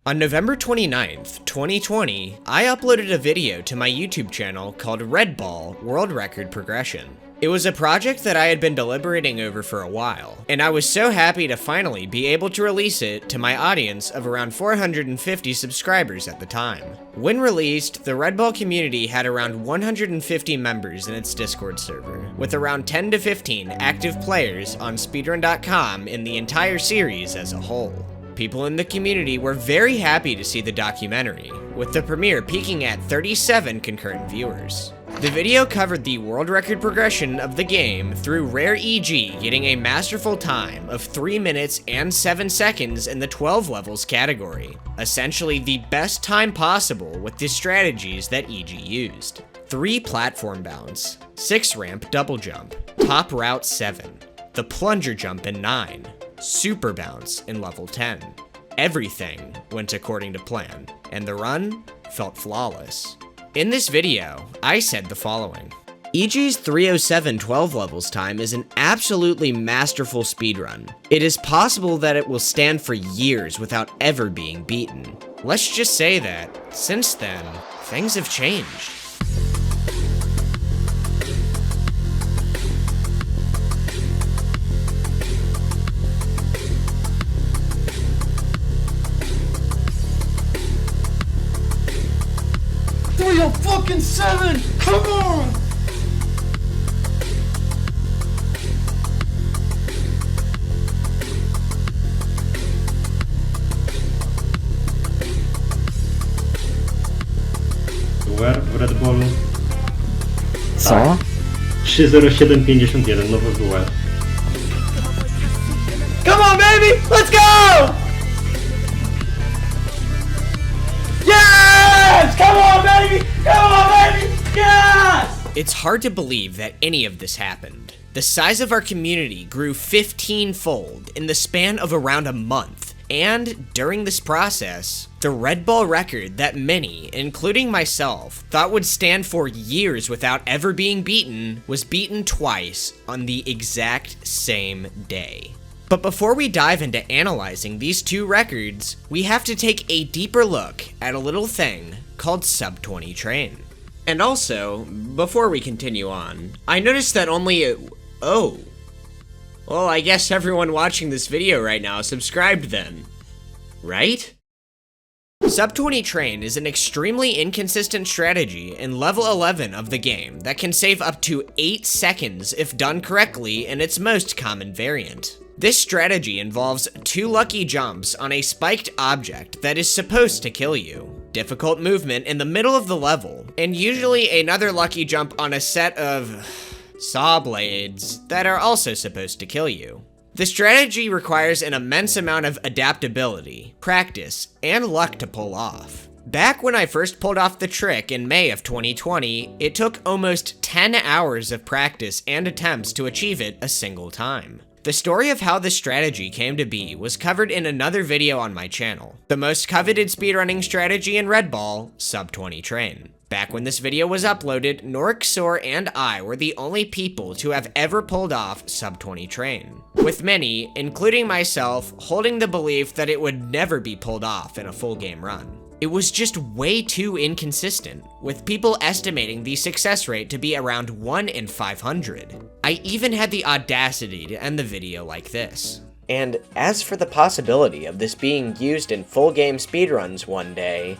On November 29th, 2020, I uploaded a video to my YouTube channel called Red Ball World Record Progression. It was a project that I had been deliberating over for a while, and I was so happy to finally be able to release it to my audience of around 450 subscribers at the time. When released, the Red Ball community had around 150 members in its Discord server, with around 10 to 15 active players on speedrun.com in the entire series as a whole. People in the community were very happy to see the documentary, with the premiere peaking at 37 concurrent viewers. The video covered the world record progression of the game through Rare EG getting a masterful time of 3 minutes and 7 seconds in the 12 levels category, essentially the best time possible with the strategies that EG used. 3 platform bounce, 6 ramp double jump, top route 7, the plunger jump in 9, super bounce in level 10. Everything went according to plan, and the run felt flawless. In this video, I said the following. EG's 3:07 12 levels time is an absolutely masterful speedrun. It is possible that it will stand for years without ever being beaten. Let's just say that, since then, things have changed. Fucking 7! Come on! WR w Red Ballu. Co? 30751, nowy WR. Come on, baby! Let's go! Yes! Come on, baby! Come on, baby! Yes! It's hard to believe that any of this happened. The size of our community grew 15-fold in the span of around a month. And during this process, the Red Ball record that many, including myself, thought would stand for years without ever being beaten was beaten twice on the exact same day. But before we dive into analyzing these two records, we have to take a deeper look at a little thing called Sub 20 Train. And also, before we continue on, I noticed that only oh. Well, I guess everyone watching this video right now subscribed then, right? Sub 20 Train is an extremely inconsistent strategy in level 11 of the game that can save up to 8 seconds if done correctly in its most common variant. This strategy involves 2 lucky jumps on a spiked object that is supposed to kill you, difficult movement in the middle of the level, and usually another lucky jump on a set of saw blades that are also supposed to kill you. The strategy requires an immense amount of adaptability, practice, and luck to pull off. Back when I first pulled off the trick in May of 2020, it took almost 10 hours of practice and attempts to achieve it a single time. The story of how this strategy came to be was covered in another video on my channel, the most coveted speedrunning strategy in Red Ball, Sub 20 Train. Back when this video was uploaded, Norixor and I were the only people to have ever pulled off Sub 20 Train, with many, including myself, holding the belief that it would never be pulled off in a full game run. It was just way too inconsistent, with people estimating the success rate to be around 1 in 500. I even had the audacity to end the video like this. And as for the possibility of this being used in full game speedruns one day,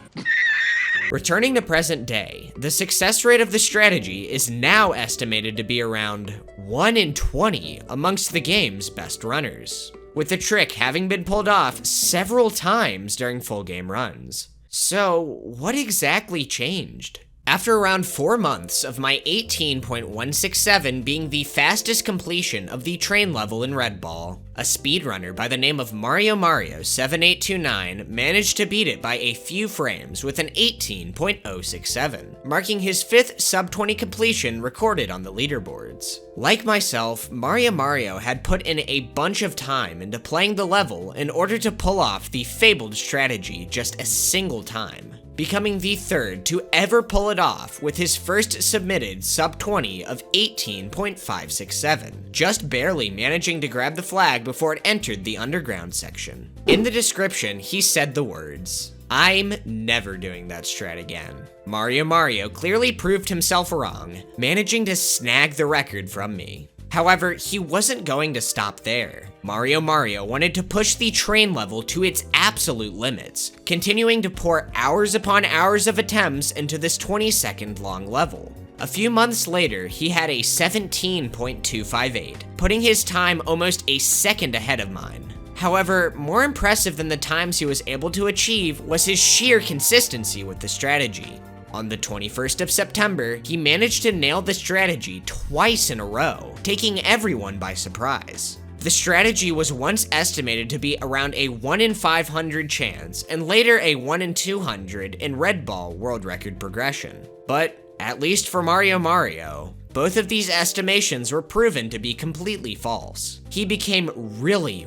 returning to present day, the success rate of the strategy is now estimated to be around 1 in 20 amongst the game's best runners, with the trick having been pulled off several times during full game runs. So, what exactly changed? After around 4 months of my 18.167 being the fastest completion of the train level in Red Ball, a speedrunner by the name of Mario7829 managed to beat it by a few frames with an 18.067, marking his 5th sub 20 completion recorded on the leaderboards. Like myself, Mario had put in a bunch of time into playing the level in order to pull off the fabled strategy just a single time. becoming the third to ever pull it off with his first submitted sub-20 of 18.567, just barely managing to grab the flag before it entered the underground section. In the description, he said the words, "I'm never doing that strat again." Mario clearly proved himself wrong, managing to snag the record from me. However, he wasn't going to stop there. Mario wanted to push the train level to its absolute limits, continuing to pour hours upon hours of attempts into this 20-second long level. A few months later, he had a 17.258, putting his time almost a second ahead of mine. However, more impressive than the times he was able to achieve was his sheer consistency with the strategy. On the 21st of September, he managed to nail the strategy twice in a row, taking everyone by surprise. The strategy was once estimated to be around a 1 in 500 chance, and later a 1 in 200 in Red Ball world record progression. But, at least for Mario, both of these estimations were proven to be completely false. He became really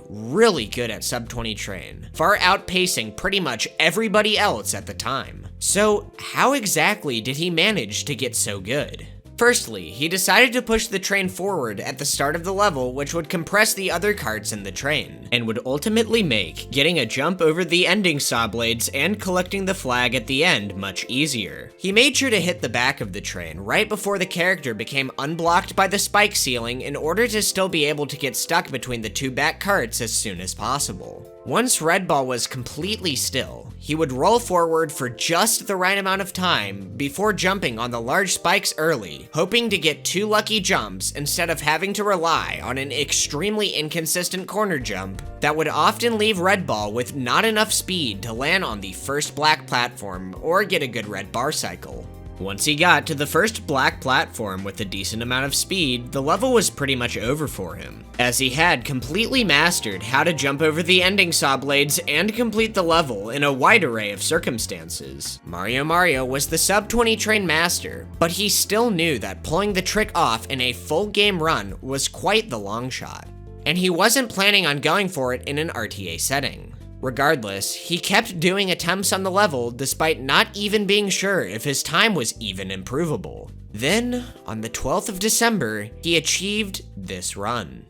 good at sub-20 train, far outpacing pretty much everybody else at the time. So, how exactly did he manage to get so good? Firstly, he decided to push the train forward at the start of the level, which would compress the other carts in the train, and would ultimately make getting a jump over the ending saw blades and collecting the flag at the end much easier. He made sure to hit the back of the train right before the character became unblocked by the spike ceiling in order to still be able to get stuck between the two back carts as soon as possible. Once Red Ball was completely still, he would roll forward for just the right amount of time before jumping on the large spikes early, hoping to get 2 lucky jumps instead of having to rely on an extremely inconsistent corner jump that would often leave Red Ball with not enough speed to land on the first black platform or get a good red bar cycle. Once he got to the first black platform with a decent amount of speed, the level was pretty much over for him, as he had completely mastered how to jump over the ending saw blades and complete the level in a wide array of circumstances. Mario was the sub-20 train master, but he still knew that pulling the trick off in a full game run was quite the long shot, and he wasn't planning on going for it in an RTA setting. Regardless, he kept doing attempts on the level despite not even being sure if his time was even improvable. Then, on the 12th of December, he achieved this run.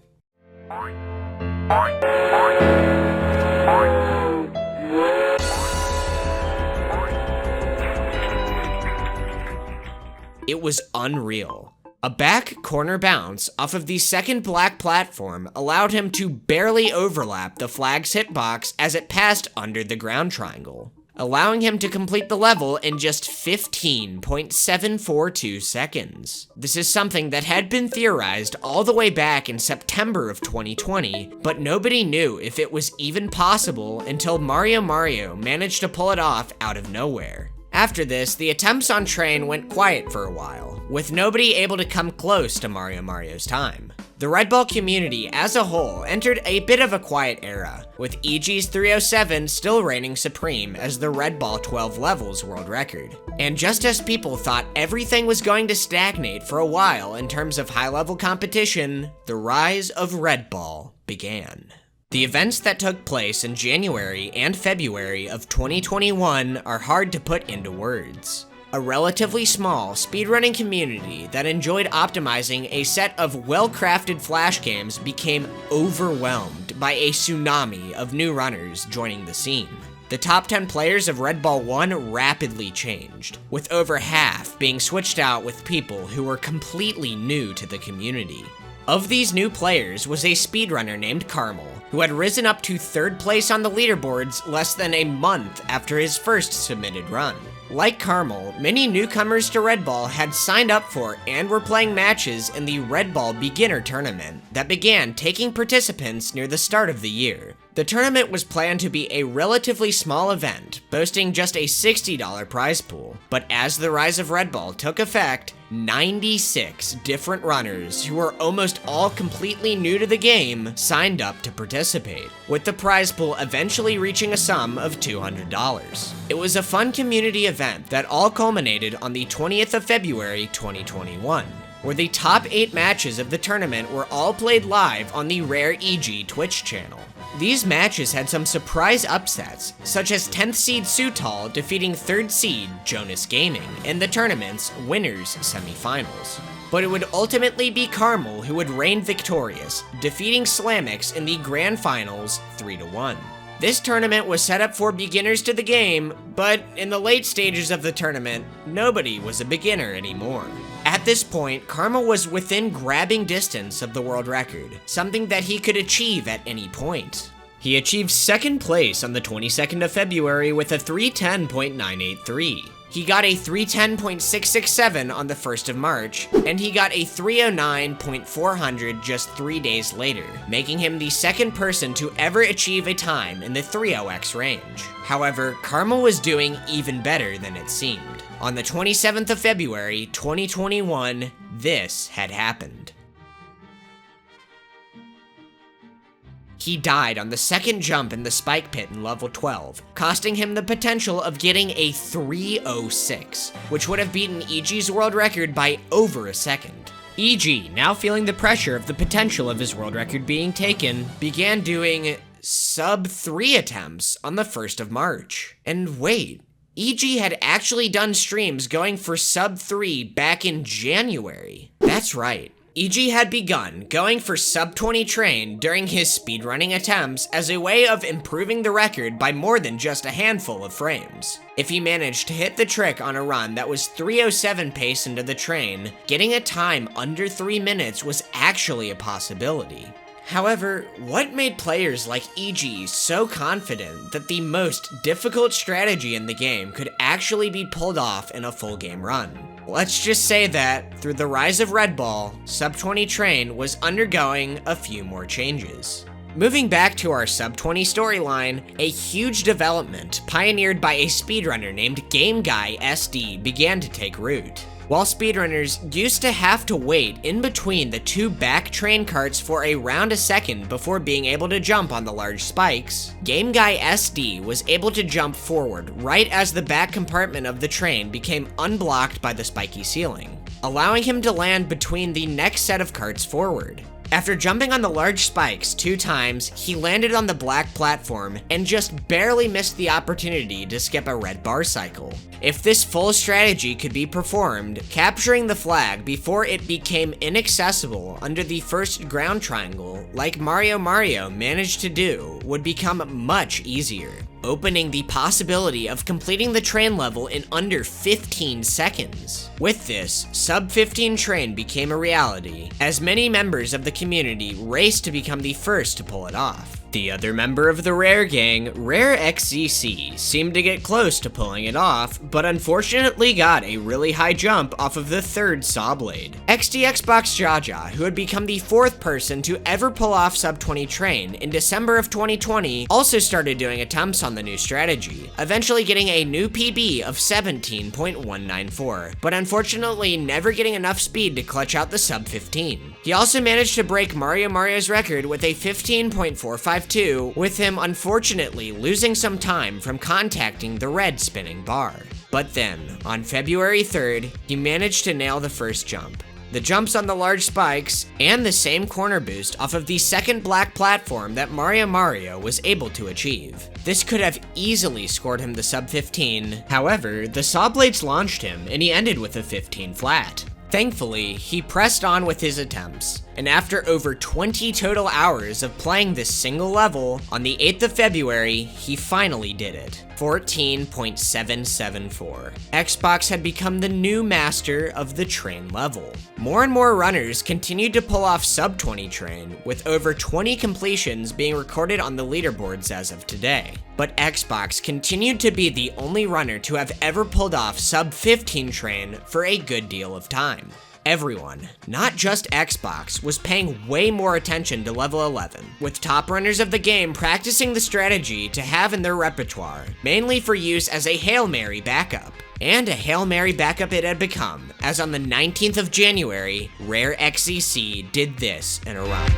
It was unreal. A back corner bounce off of the second black platform allowed him to barely overlap the flag's hitbox as it passed under the ground triangle, allowing him to complete the level in just 15.742 seconds. This is something that had been theorized all the way back in September of 2020, but nobody knew if it was even possible until Mario managed to pull it off out of nowhere. After this, the attempts on train went quiet for a while, with nobody able to come close to Mario's time. The Red Ball community as a whole entered a bit of a quiet era, with EG's 307 still reigning supreme as the Red Ball 12 levels world record. And just as people thought everything was going to stagnate for a while in terms of high-level competition, the rise of Red Ball began. The events that took place in January and February of 2021 are hard to put into words. A relatively small speedrunning community that enjoyed optimizing a set of well-crafted flash games became overwhelmed by a tsunami of new runners joining the scene. The top 10 players of Red Ball 1 rapidly changed, with over half being switched out with people who were completely new to the community. Of these new players was a speedrunner named Carmel, who had risen up to 3rd place on the leaderboards less than a month after his first submitted run. Like Carmel, many newcomers to Red Ball had signed up for and were playing matches in the Red Ball Beginner Tournament that began taking participants near the start of the year. The tournament was planned to be a relatively small event, boasting just a $60 prize pool, but as the rise of Red Ball took effect, 96 different runners who were almost all completely new to the game signed up to participate, with the prize pool eventually reaching a sum of $200. It was a fun community event that all culminated on the 20th of February 2021, where the top 8 matches of the tournament were all played live on the Rare EG Twitch channel. These matches had some surprise upsets, such as 10th seed Sutal defeating 3rd seed Jonas Gaming in the tournament's winners semifinals. But it would ultimately be Carmel who would reign victorious, defeating Slamix in the grand finals 3-1. This tournament was set up for beginners to the game, but in the late stages of the tournament, nobody was a beginner anymore. At this point, Carmel was within grabbing distance of the world record, something that he could achieve at any point. He achieved 2nd place on the 22nd of February with a 310.983. He got a 310.667 on the 1st of March, and he got a 309.400 just 3 days later, making him the 2nd person to ever achieve a time in the 3.0x range. However, Carmel was doing even better than it seemed. On the 27th of February, 2021, this had happened. He died on the 2nd jump in the spike pit in level 12, costing him the potential of getting a 306, which would have beaten EG's world record by over a second. EG, now feeling the pressure of the potential of his world record being taken, began doing sub 3 attempts on the 1st of March. And wait, EG had actually done streams going for sub 3 back in January. That's right. EG had begun going for sub 20 train during his speedrunning attempts as a way of improving the record by more than just a handful of frames. If he managed to hit the trick on a run that was 307 pace into the train, getting a time under 3 minutes was actually a possibility. However, what made players like EG so confident that the most difficult strategy in the game could actually be pulled off in a full game run? Let's just say that, through the rise of Red Ball, Sub 20 Train was undergoing a few more changes. Moving back to our Sub 20 storyline, a huge development pioneered by a speedrunner named Game Guy SD began to take root. While speedrunners used to have to wait in between the 2 back train carts for around a second before being able to jump on the large spikes, Game Guy SD was able to jump forward right as the back compartment of the train became unblocked by the spiky ceiling, allowing him to land between the next set of carts forward. After jumping on the large spikes 2 times, he landed on the black platform and just barely missed the opportunity to skip a red bar cycle. If this full strategy could be performed, capturing the flag before it became inaccessible under the first ground triangle, like Mario managed to do, would become much easier, opening the possibility of completing the train level in under 15 seconds. With this, Sub 15 Train became a reality, as many members of the community raced to become the first to pull it off. The other member of the Rare gang, Rare XCC, seemed to get close to pulling it off, but unfortunately got a really high jump off of the 3rd saw blade. XD Xbox Jaja, who had become the 4th person to ever pull off Sub 20 Train in December of 2020, also started doing attempts on the new strategy, eventually getting a new PB of 17.194, but unfortunately never getting enough speed to clutch out the Sub 15. He also managed to break Mario's record with a 15.452, with him unfortunately losing some time from contacting the red spinning bar. But then, on February 3rd, he managed to nail the first jump. The jumps on the large spikes, and the same corner boost off of the 2nd black platform that Mario was able to achieve. This could have easily scored him the Sub 15, however, the saw blades launched him and he ended with a 15 flat. Thankfully, he pressed on with his attempts, and after over 20 total hours of playing this single level, on the 8th of February, he finally did it. 14.774. Xbox had become the new master of the train level. More and more runners continued to pull off Sub 20 Train, with over 20 completions being recorded on the leaderboards as of today. But Xbox continued to be the only runner to have ever pulled off Sub 15 Train for a good deal of time. Everyone, not just Xbox, was paying way more attention to level 11, with top runners of the game practicing the strategy to have in their repertoire, mainly for use as a Hail Mary backup. And a Hail Mary backup it had become, as on the 19th of January, Rare XCC did this in a run.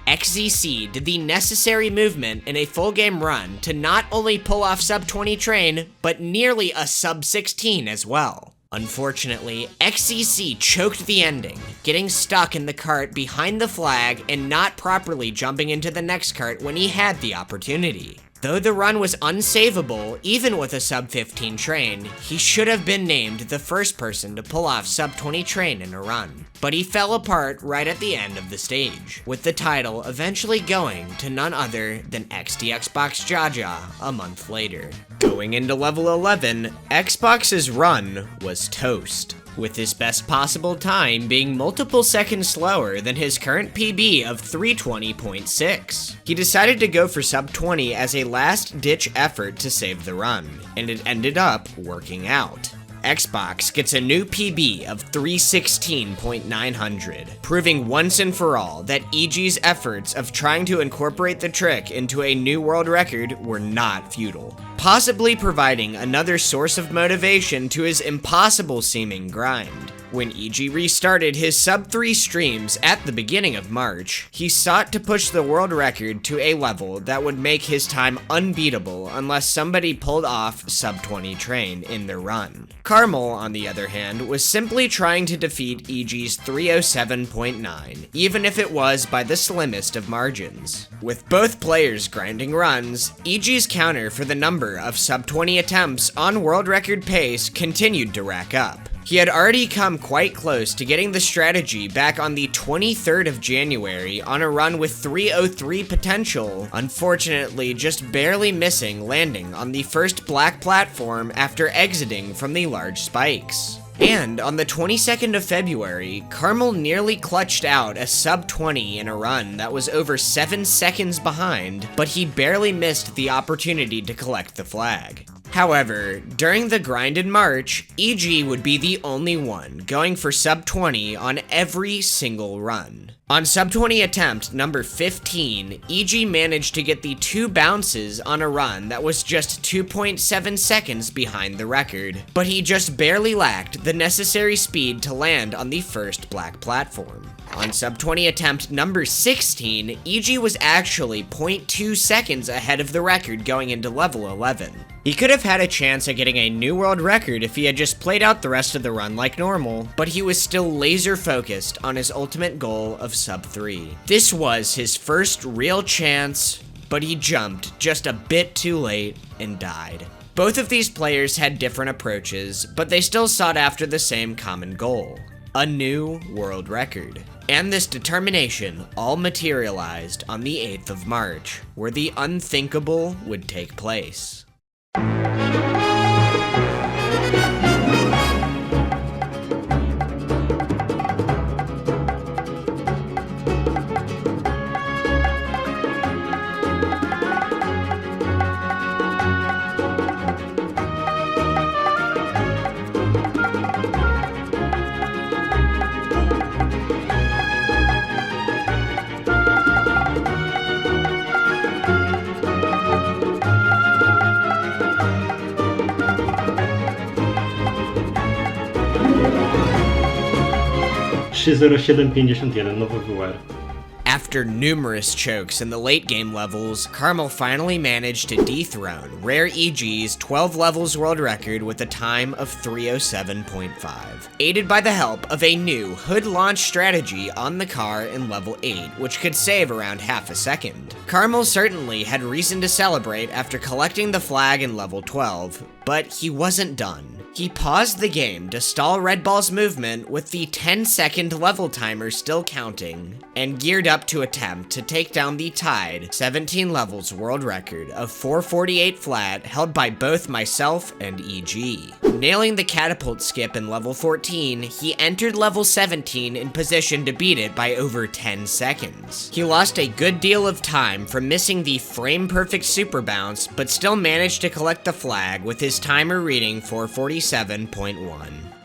XCC did the necessary movement in a full game run to not only pull off Sub 20 Train, but nearly a Sub 16 as well. Unfortunately, XCC choked the ending, getting stuck in the cart behind the flag and not properly jumping into the next cart when he had the opportunity. Though the run was unsavable, even with a sub-15 train, he should have been named the first person to pull off sub-20 train in a run. But he fell apart right at the end of the stage, with the title eventually going to none other than XD Xbox Jaja a month later. Going into level 11, Xbox's run was toast, with his best possible time being multiple seconds slower than his current PB of 320.6. He decided to go for sub 20 as a last-ditch effort to save the run, and it ended up working out. Xbox gets a new PB of 316.900, proving once and for all that EG's efforts of trying to incorporate the trick into a new world record were not futile, possibly providing another source of motivation to his impossible-seeming grind. When EG restarted his sub-3 streams at the beginning of March, he sought to push the world record to a level that would make his time unbeatable unless somebody pulled off sub-20 train in their run. Carmel, on the other hand, was simply trying to defeat EG's 307.9, even if it was by the slimmest of margins. With both players grinding runs, EG's counter for the number of sub-20 attempts on world record pace continued to rack up. He had already come quite close to getting the strategy back on the 23rd of January on a run with 303 potential, unfortunately just barely missing landing on the first black platform after exiting from the large spikes. And on the 22nd of February, Carmel nearly clutched out a sub 20 in a run that was over 7 seconds behind, but he barely missed the opportunity to collect the flag. However, during the grind in March, EG would be the only one going for sub 20 on every single run. On sub 20 attempt number 15, EG managed to get the 2 bounces on a run that was just 2.7 seconds behind the record, but he just barely lacked the necessary speed to land on the first black platform. On sub 20 attempt number 16, EG was actually 0.2 seconds ahead of the record going into level 11. He could have had a chance at getting a new world record if he had just played out the rest of the run like normal, but he was still laser focused on his ultimate goal of sub 3. This was his first real chance, but he jumped just a bit too late and died. Both of these players had different approaches, but they still sought after the same common goal: a new world record. And this determination all materialized on the 8th of March, where the unthinkable would take place. nowy WR. After numerous chokes in the late game levels, Carmel finally managed to dethrone Rare EG's 12 levels world record with a time of 307.5, aided by the help of a new hood launch strategy on the car in level 8, which could save around half a second. Carmel certainly had reason to celebrate after collecting the flag in level 12, but he wasn't done. He paused the game to stall Red Ball's movement with the 10-second level timer still counting, and geared up to attempt to take down the tied 17 levels world record of 448 flat held by both myself and EG. Nailing the catapult skip in level 14, he entered level 17 in position to beat it by over 10 seconds. He lost a good deal of time from missing the frame-perfect super bounce, but still managed to collect the flag with his timer reading 447.1.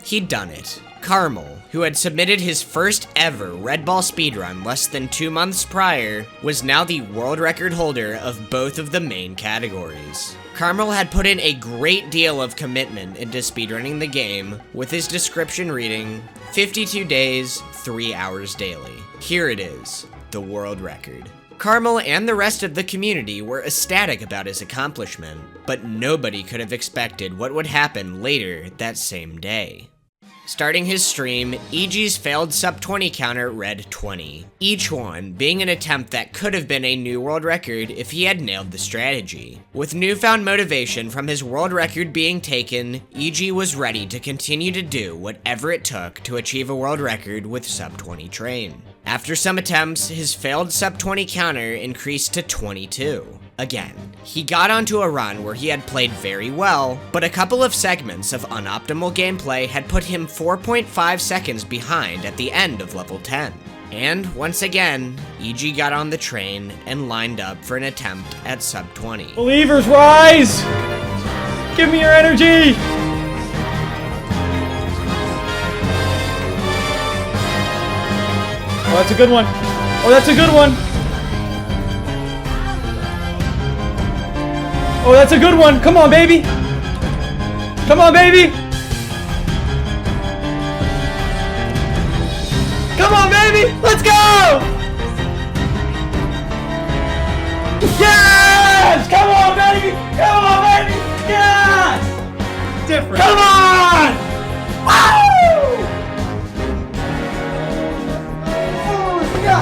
He'd done it. Carmel, who had submitted his first ever Red Ball speedrun less than 2 months prior, was now the world record holder of both of the main categories. Carmel had put in a great deal of commitment into speedrunning the game, with his description reading 52 days, 3 hours daily. Here it is, the world record. Carmel and the rest of the community were ecstatic about his accomplishment, but nobody could have expected what would happen later that same day. Starting his stream, EG's failed sub 20 counter read 20, each one being an attempt that could have been a new world record if he had nailed the strategy. With newfound motivation from his world record being taken, EG was ready to continue to do whatever it took to achieve a world record with sub 20 train. After some attempts, his failed sub 20 counter increased to 22. Again, he got onto a run where he had played very well, but a couple of segments of unoptimal gameplay had put him 4.5 seconds behind at the end of level 10. And once again, EG got on the train and lined up for an attempt at sub 20. Believers, rise! Give me your energy! Oh, that's a good one. Oh, that's a good one. Oh, that's a good one. Come on, baby. Come on, baby. Come on, baby. Let's go. Yes! Come on, baby. Come on, baby. Yes! Different. Come on! Woo!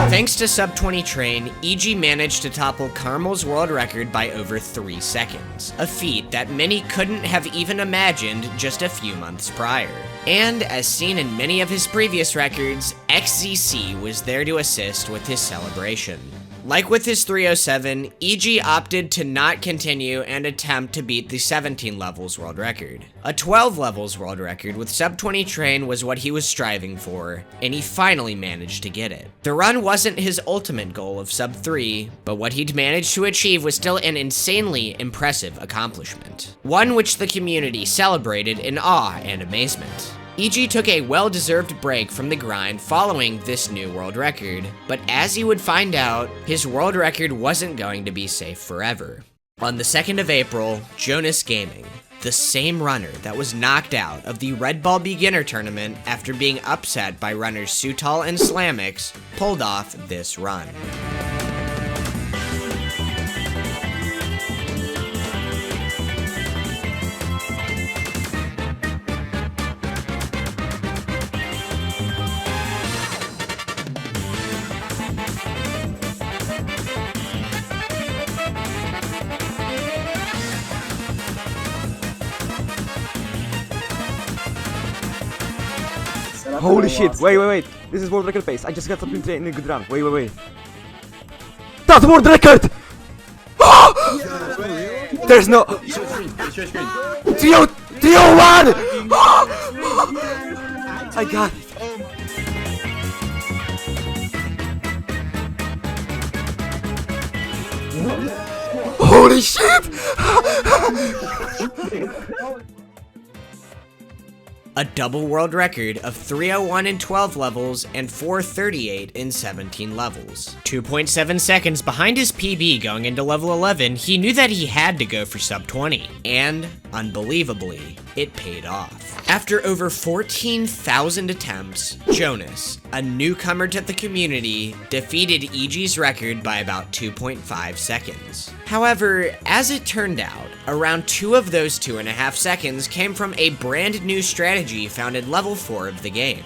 Thanks to sub 20 train, EG managed to topple Carmel's world record by over 3 seconds, a feat that many couldn't have even imagined just a few months prior. And as seen in many of his previous records, XZC was there to assist with his celebration. Like with his 307, EG opted to not continue and attempt to beat the 17 levels world record. A 12 levels world record with sub 20 train was what he was striving for, and he finally managed to get it. The run wasn't his ultimate goal of sub 3, but what he'd managed to achieve was still an insanely impressive accomplishment. One which the community celebrated in awe and amazement. EG took a well-deserved break from the grind following this new world record, but as he would find out, his world record wasn't going to be safe forever. On the 2nd of April, Jonas Gaming, the same runner that was knocked out of the Red Ball Beginner Tournament after being upset by runners Sutal and Slamix, pulled off this run. Holy shit, wait. This is world record pace. I just got something in a good run. Wait. That's world record! There's no... 301! I got it. Holy shit! A double world record of 301 in 12 levels and 438 in 17 levels. 2.7 seconds behind his PB going into level 11, he knew that he had to go for sub 20, and, unbelievably, it paid off. After over 14,000 attempts, Jonas, a newcomer to the community, defeated EG's record by about 2.5 seconds. However, as it turned out, around 2 of those 2.5 seconds came from a brand new strategy found in level 4 of the game,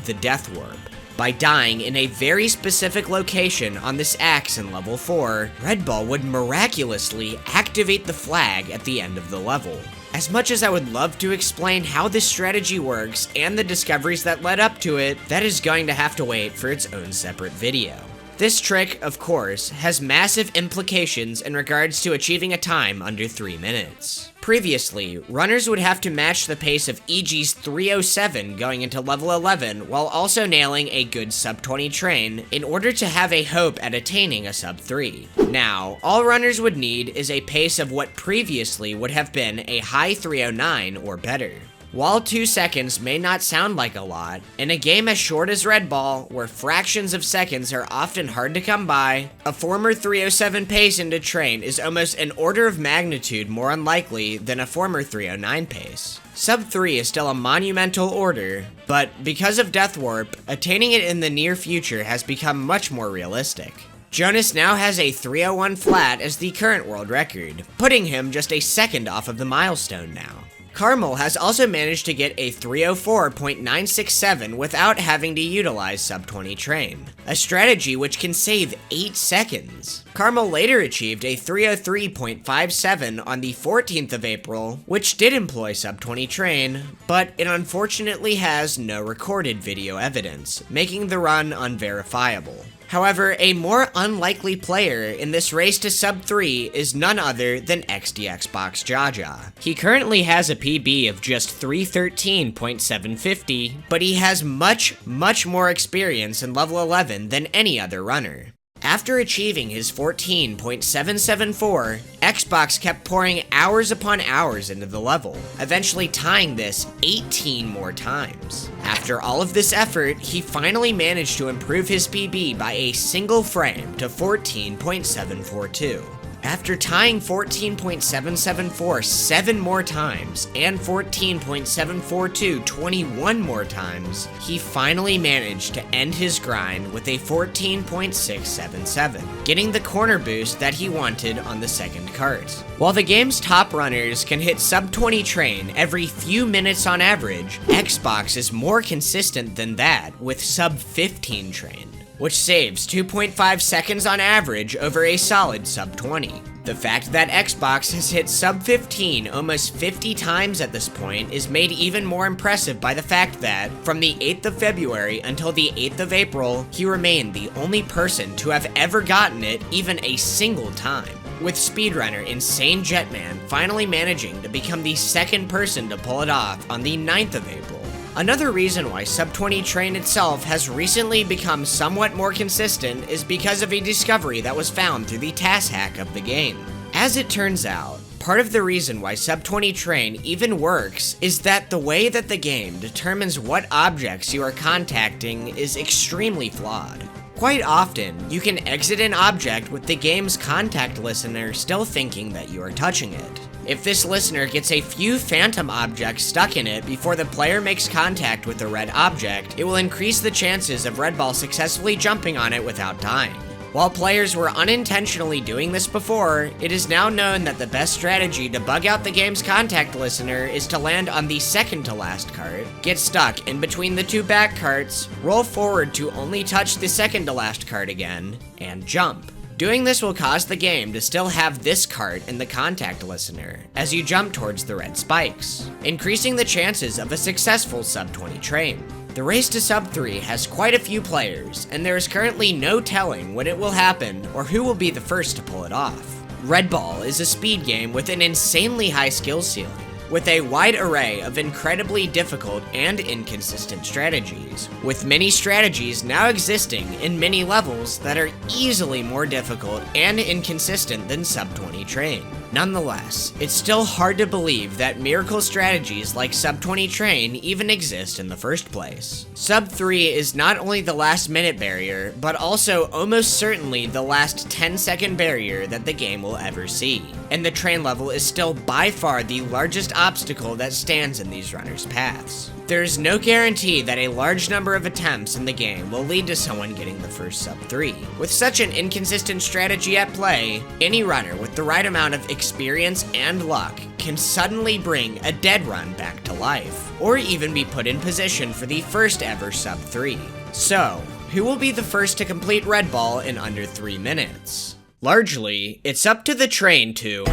the Death Warp. By dying in a very specific location on this axe in level 4, Red Ball would miraculously activate the flag at the end of the level. As much as I would love to explain how this strategy works and the discoveries that led up to it, that is going to have to wait for its own separate video. This trick, of course, has massive implications in regards to achieving a time under 3 minutes. Previously, runners would have to match the pace of EG's 307 going into level 11 while also nailing a good sub 20 train in order to have a hope at attaining a sub 3. Now, all runners would need is a pace of what previously would have been a high 309 or better. While 2 seconds may not sound like a lot, in a game as short as Red Ball, where fractions of seconds are often hard to come by, a former 307 pace into train is almost an order of magnitude more unlikely than a former 309 pace. Sub 3 is still a monumental order, but because of Death Warp, attaining it in the near future has become much more realistic. Jonas now has a 301 flat as the current world record, putting him just a second off of the milestone now. Carmel has also managed to get a 304.967 without having to utilize sub-20 train, a strategy which can save 8 seconds. Carmel later achieved a 303.57 on the 14th of April, which did employ sub-20 train, but it unfortunately has no recorded video evidence, making the run unverifiable. However, a more unlikely player in this race to sub-3 is none other than XDXbox Jaja. He currently has a PB of just 313.750, but he has much more experience in level 11 than any other runner. After achieving his 14.774, Xbox kept pouring hours upon hours into the level, eventually tying this 18 more times. After all of this effort, he finally managed to improve his PB by a single frame to 14.742. After tying 14.774 7 more times and 14.742 21 more times, he finally managed to end his grind with a 14.677, getting the corner boost that he wanted on the second cart. While the game's top runners can hit sub-20 train every few minutes on average, Xbox is more consistent than that with sub-15 train, which saves 2.5 seconds on average over a solid sub-20. The fact that Xbox has hit sub-15 almost 50 times at this point is made even more impressive by the fact that, from the 8th of February until the 8th of April, he remained the only person to have ever gotten it even a single time, with speedrunner Insane Jetman finally managing to become the second person to pull it off on the 9th of April. Another reason why sub-20 train itself has recently become somewhat more consistent is because of a discovery that was found through the TAS hack of the game. As it turns out, part of the reason why sub-20 train even works is that the way that the game determines what objects you are contacting is extremely flawed. Quite often, you can exit an object with the game's contact listener still thinking that you are touching it. If this listener gets a few phantom objects stuck in it before the player makes contact with the red object, it will increase the chances of Red Ball successfully jumping on it without dying. While players were unintentionally doing this before, it is now known that the best strategy to bug out the game's contact listener is to land on the second to last cart, get stuck in between the two back carts, roll forward to only touch the second to last cart again, and jump. Doing this will cause the game to still have this cart in the contact listener as you jump towards the red spikes, increasing the chances of a successful sub-20 train. The race to sub-3 has quite a few players, and there is currently no telling when it will happen or who will be the first to pull it off. Red Ball is a speed game with an insanely high skill ceiling, with a wide array of incredibly difficult and inconsistent strategies, with many strategies now existing in many levels that are easily more difficult and inconsistent than sub-20 train. Nonetheless, it's still hard to believe that miracle strategies like sub-20 train even exist in the first place. Sub-3 is not only the last minute barrier, but also almost certainly the last 10-second barrier that the game will ever see. And the train level is still by far the largest obstacle that stands in these runners' paths. There is no guarantee that a large number of attempts in the game will lead to someone getting the first sub-3. With such an inconsistent strategy at play, any runner with the right amount of experience and luck can suddenly bring a dead run back to life, or even be put in position for the first ever sub-3. So, who will be the first to complete Red Ball in under 3 minutes? Largely, it's up to the train to...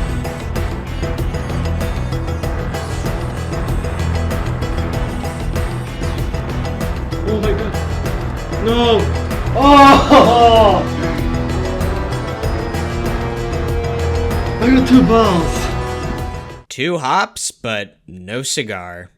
Oh my god. No! Oh! I got 2 balls. 2 hops, but no cigar.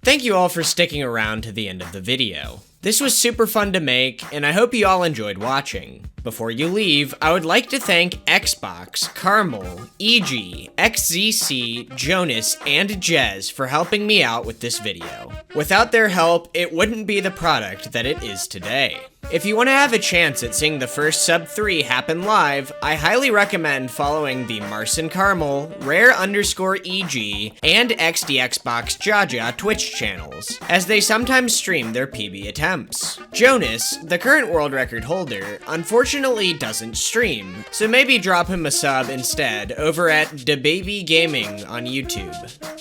Thank you all for sticking around to the end of the video. This was super fun to make, and I hope you all enjoyed watching. Before you leave, I would like to thank Xbox, Carmel, EG, XZC, Jonas, and Jez for helping me out with this video. Without their help, it wouldn't be the product that it is today. If you want to have a chance at seeing the first sub-3 happen live, I highly recommend following the Marcin Carmel, Rare_EG, and XDXbox Jaja Twitch channels, as they sometimes stream their PB attempts. attempts. Jonas, the current world record holder, unfortunately doesn't stream, so maybe drop him a sub instead over at DaBaby Gaming on YouTube.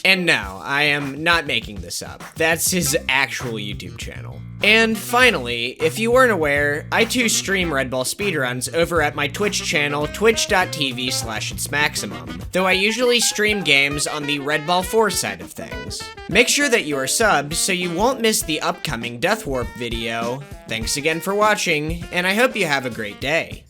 And no, I am not making this up. That's his actual YouTube channel. And finally, if you weren't aware, I too stream Red Ball speedruns over at my Twitch channel, twitch.tv/itsmaximum, though I usually stream games on the Red Ball 4 side of things. Make sure that you are subbed so you won't miss the upcoming Death Warp video. Thanks again for watching, and I hope you have a great day.